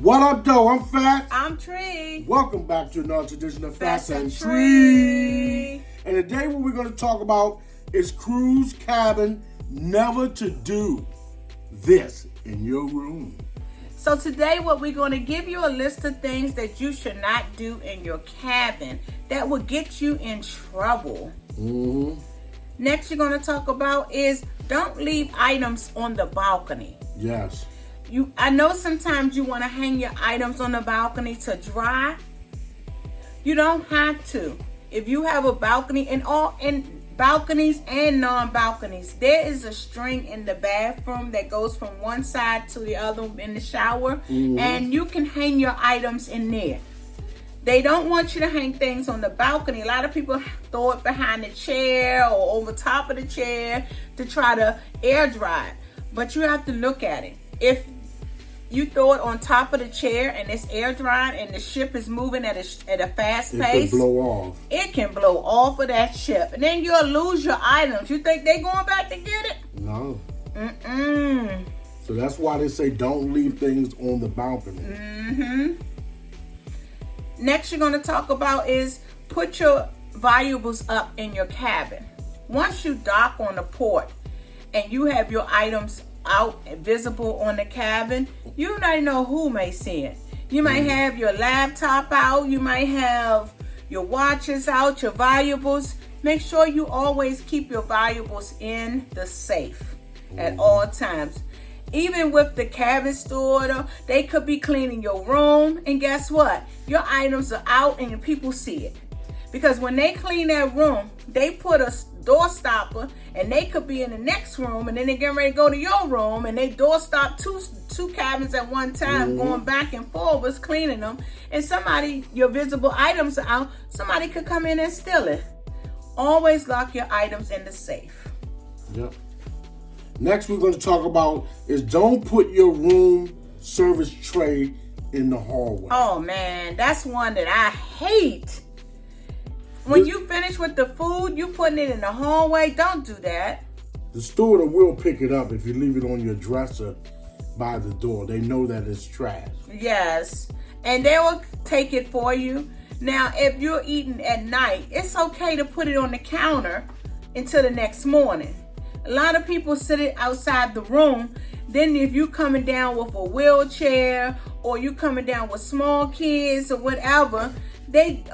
What up, though? I'm Fat. I'm Tre. Welcome back to another edition of Fat and Tre. Tre. And today what we're going to talk about is cruise cabin never to do this in your room. So today what we're going to give you a list of things that you should not do in your cabin that will get you in trouble. Next you're going to talk about is don't leave items on the balcony. Yes. I know sometimes you want to hang your items on the balcony to dry. You don't have to. If you have a balcony, in balconies and non-balconies, there is a string in the bathroom that goes from one side to the other in the shower, and you can hang your items in there. They don't want you to hang things on the balcony. A lot of people throw it behind the chair or over top of the chair to try to air dry it. But you have to look at it. If you throw it on top of the chair and it's air drying and the ship is moving at a fast pace, it can blow off. It can blow off of that ship. And then you'll lose your items. You think they're going back to get it? No. So that's why they say don't leave things on the balcony. Next you're going to talk about is put your valuables up in your cabin. Once you dock on the port and you have your items out and visible on the cabin, you don't know who may see it. You might have your laptop out, you might have your watches out, your valuables. Make sure you always keep your valuables in the safe at all times. Even with the cabin steward, they could be cleaning your room, and guess what? Your items are out and people see it. Because when they clean that room, they put a door stopper, and they could be in the next room, and then they get ready to go to your room, and they door stop two cabins at one time, going back and forwards, cleaning them. And your visible items are out. Somebody could come in and steal it. Always lock your items in the safe. Yep. Next we're going to talk about is don't put your room service tray in the hallway. Oh man, that's one that I hate. When you finish with the food, you putting it in the hallway. Don't do that. The steward will pick it up if you leave it on your dresser by the door. They know that it's trash. Yes. And they will take it for you. Now, if you're eating at night, it's okay to put it on the counter until the next morning. A lot of people sit it outside the room. Then if you coming down with a wheelchair or you coming down with small kids or whatever,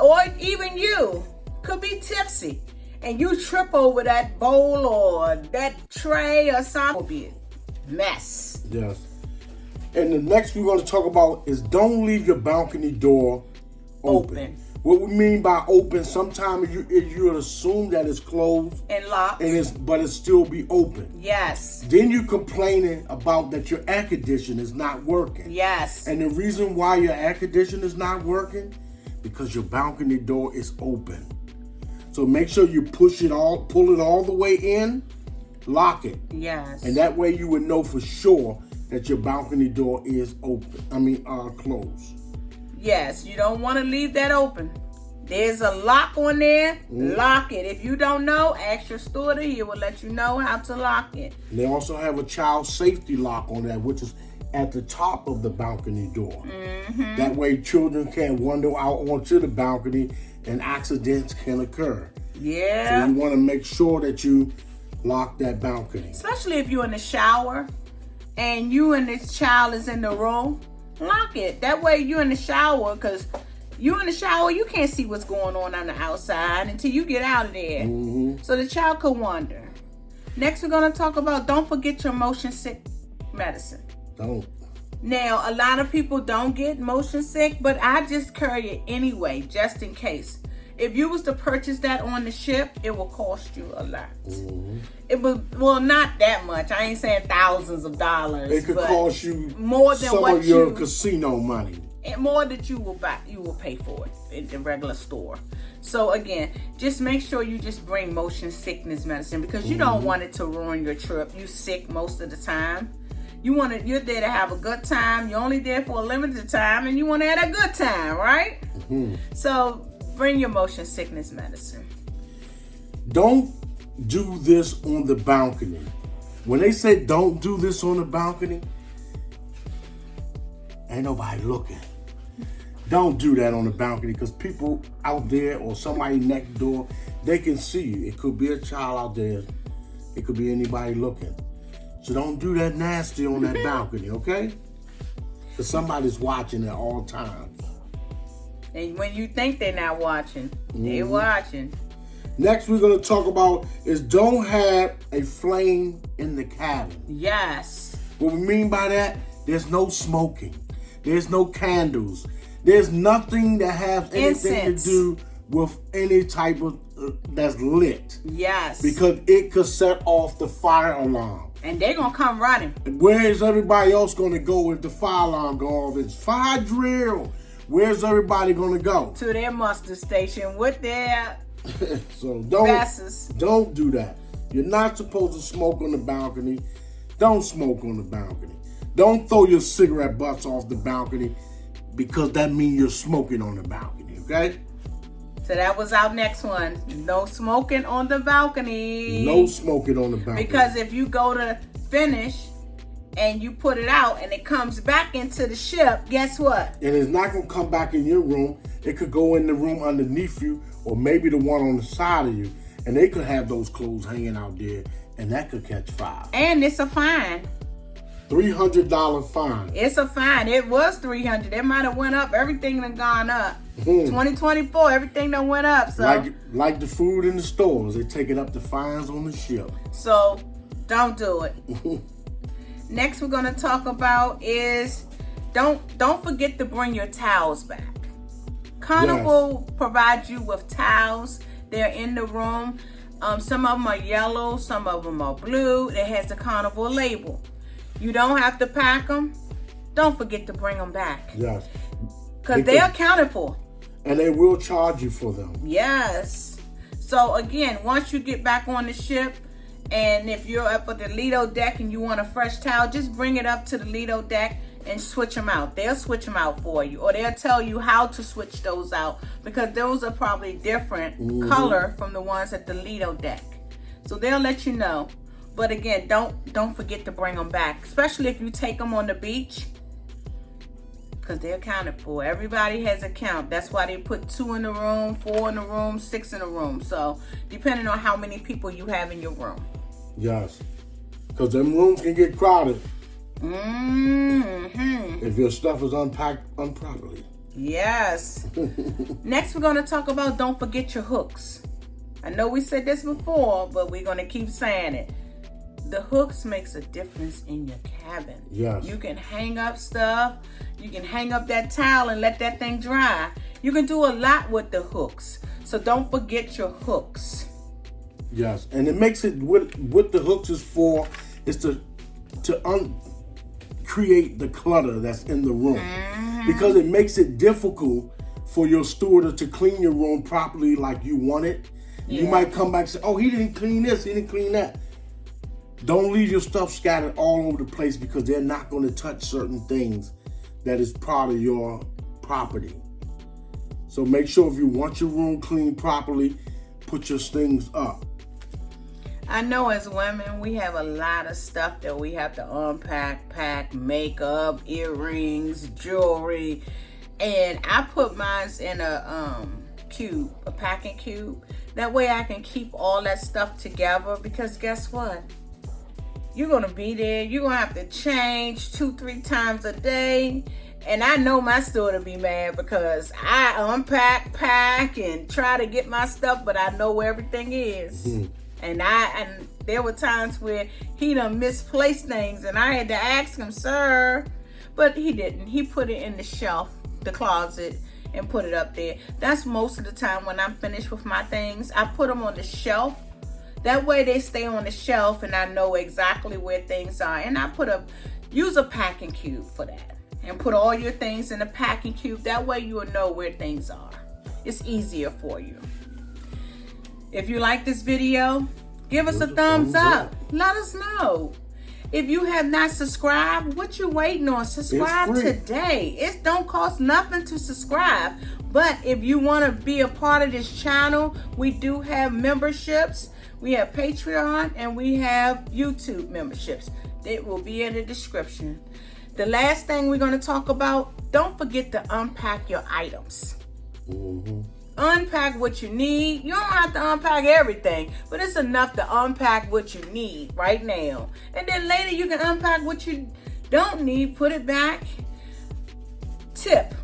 or even you could be tipsy and you trip over that bowl or that tray or something. It'll be a mess. Yes. And the next we're going to talk about is don't leave your balcony door open. What we mean by open, sometimes you assume that it's closed and locked, but it still be open. Yes. Then you complaining about that your air conditioner is not working. Yes. And the reason why your air conditioner is not working, because your balcony door is open. So make sure you pull it all the way in, lock it. Yes. And that way you would know for sure that your balcony door is closed. Yes, you don't want to leave that open. There's a lock on there. Lock it. If you don't know, ask your steward. He will let you know how to lock it. And they also have a child safety lock on that, which is at the top of the balcony door. That way children can't wander out onto the balcony and accidents can occur. Yeah. So you want to make sure that you lock that balcony. Especially if you're in the shower and you and this child is in the room, lock it. That way you in the shower, because you in the shower, you can't see what's going on the outside until you get out of there. So the child could wander. Next we're going to talk about don't forget your motion sick medicine. Don't. Now, a lot of people don't get motion sick, but I just carry it anyway, just in case. If you was to purchase that on the ship, it will cost you a lot. It would, well, not that much. I ain't saying thousands of dollars. It could cost you more than some of your casino money. And more that you will pay for it in the regular store. So again, just make sure you just bring motion sickness medicine, because you don't want it to ruin your trip. You sick most of the time. You're there to have a good time. You're only there for a limited time, and you want to have a good time, right? So bring your motion sickness medicine. Don't do this on the balcony. When they say don't do this on the balcony, Ain't nobody looking. Don't do that on the balcony because people out there or somebody next door, they can see you. It could be a child out there. It could be anybody looking. So don't do that nasty on that balcony, okay? Because somebody's watching at all times. And when you think they're not watching, they're watching. Next we're going to talk about is don't have a flame in the cabin. Yes. What we mean by that, there's no smoking. There's no candles. There's nothing that has anything Incense. to do with any type of that's lit. Yes. Because it could set off the fire alarm. And they're going to come running. Where is everybody else going to go if the fire alarm goes off? It's fire drill. Where's everybody going to go? To their muster station with their So glasses. don't do that. You're not supposed to smoke on the balcony. Don't smoke on the balcony. Don't throw your cigarette butts off the balcony because that means you're smoking on the balcony, okay? So that was our next one. No smoking on the balcony. No smoking on the balcony. Because if you go to finish and you put it out and it comes back into the ship, guess what? And it's not going to come back in your room. It could go in the room underneath you or maybe the one on the side of you. And they could have those clothes hanging out there and that could catch fire. And it's a fine. $300 fine. It's a fine. It was $300. It might have went up. Everything done gone up. 2024, everything done went up. So like the food in the stores, they taking up the fines on the ship. So don't do it. Next we're gonna talk about is don't forget to bring your towels back. Carnival provides you with towels. They're in the room. Some of them are yellow, some of them are blue. It has the Carnival label. You don't have to pack them. Don't forget to bring them back. Yes. Because they're accounted for. And they will charge you for them. Yes. So again, once you get back on the ship, and if you're up at the Lido deck and you want a fresh towel, just bring it up to the Lido deck and switch them out. They'll switch them out for you. Or they'll tell you how to switch those out. Because those are probably different color from the ones at the Lido deck. So they'll let you know. But again, don't forget to bring them back. Especially if you take them on the beach. Because they're accounted for. Everybody has a count. That's why they put 2 in the room, 4 in the room, 6 in the room. So, depending on how many people you have in your room. Yes. Because them rooms can get crowded. Mm-hmm. If your stuff is unpacked improperly. Yes. Next, we're going to talk about don't forget your hooks. I know we said this before, but we're going to keep saying it. The hooks makes a difference in your cabin. Yes. You can hang up stuff. You can hang up that towel and let that thing dry. You can do a lot with the hooks. So don't forget your hooks. Yes. And it makes it, what the hooks is for, is to create the clutter that's in the room. Because it makes it difficult for your steward to clean your room properly like you want it. You might come back and say, oh, he didn't clean this, he didn't clean that. Don't leave your stuff scattered all over the place because they're not going to touch certain things that is part of your property. So make sure if you want your room cleaned properly, put your things up. I know as women, we have a lot of stuff that we have to unpack, pack, makeup, earrings, jewelry. And I put mine in a cube, a packing cube. That way I can keep all that stuff together because guess what? You're going to be there. You're going to have to change 2-3 times a day. And I know my steward will be mad because I unpack, pack, and try to get my stuff, but I know where everything is. And there were times where he done misplaced things, and I had to ask him, sir. But he didn't. He put it in the shelf, the closet, and put it up there. That's most of the time when I'm finished with my things. I put them on the shelf. That way they stay on the shelf and I know exactly where things are. And I use a packing cube for that. And put all your things in a packing cube. That way you will know where things are. It's easier for you. If you like this video, give us a thumbs up. Let us know. If you have not subscribed, what you waiting on? Subscribe today. It don't cost nothing to subscribe. But if you want to be a part of this channel, we do have memberships. We have Patreon and we have YouTube memberships. It will be in the description. The last thing we're going to talk about, don't forget to unpack your items. Unpack what you need. You don't have to unpack everything, but it's enough to unpack what you need right now. And then later you can unpack what you don't need, put it back. Tip.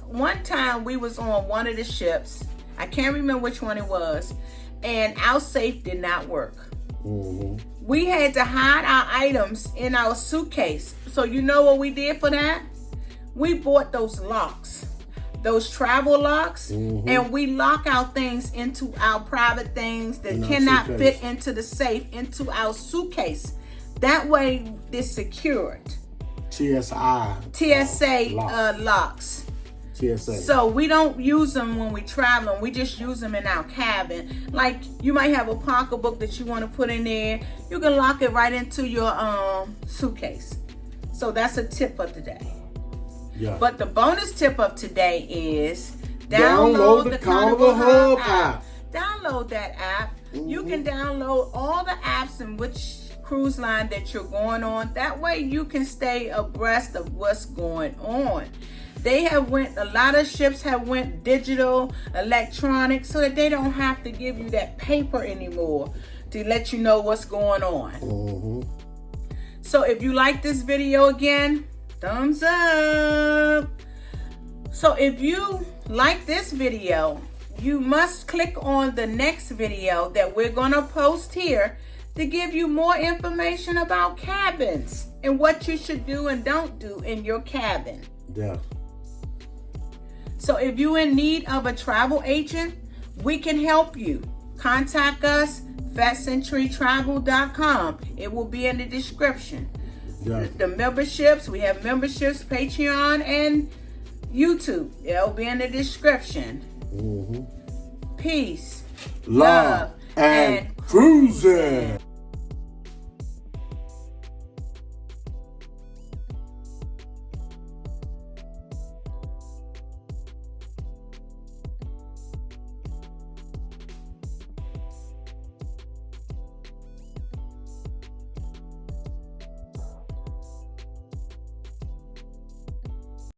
One time we was on one of the ships. I can't remember which one it was. And our safe did not work. We had to hide our items in our suitcase. So you know what we did for that? We bought those locks. Those travel locks, and we lock our things into our private things that cannot fit into the safe, into our suitcase. That way, they're secured. TSA locks. TSA. So we don't use them when we traveling. We just use them in our cabin. Like you might have a pocketbook that you want to put in there. You can lock it right into your suitcase. So that's a tip of today. Yeah. But the bonus tip of today is download the Carnival Hub app. Download that app. You can download all the apps in which cruise line that you're going on. That way you can stay abreast of what's going on. A lot of ships have went digital, electronic, so that they don't have to give you that paper anymore to let you know what's going on. So if you like this video again, thumbs up. So if you like this video, you must click on the next video that we're going to post here to give you more information about cabins and what you should do and don't do in your cabin. Yeah. So if you're in need of a travel agent, we can help you. Contact us, fatcenturytravel.com. It will be in the description. Yeah. The memberships, we have memberships, Patreon and YouTube. It'll be in the description. Peace, love, and cruising.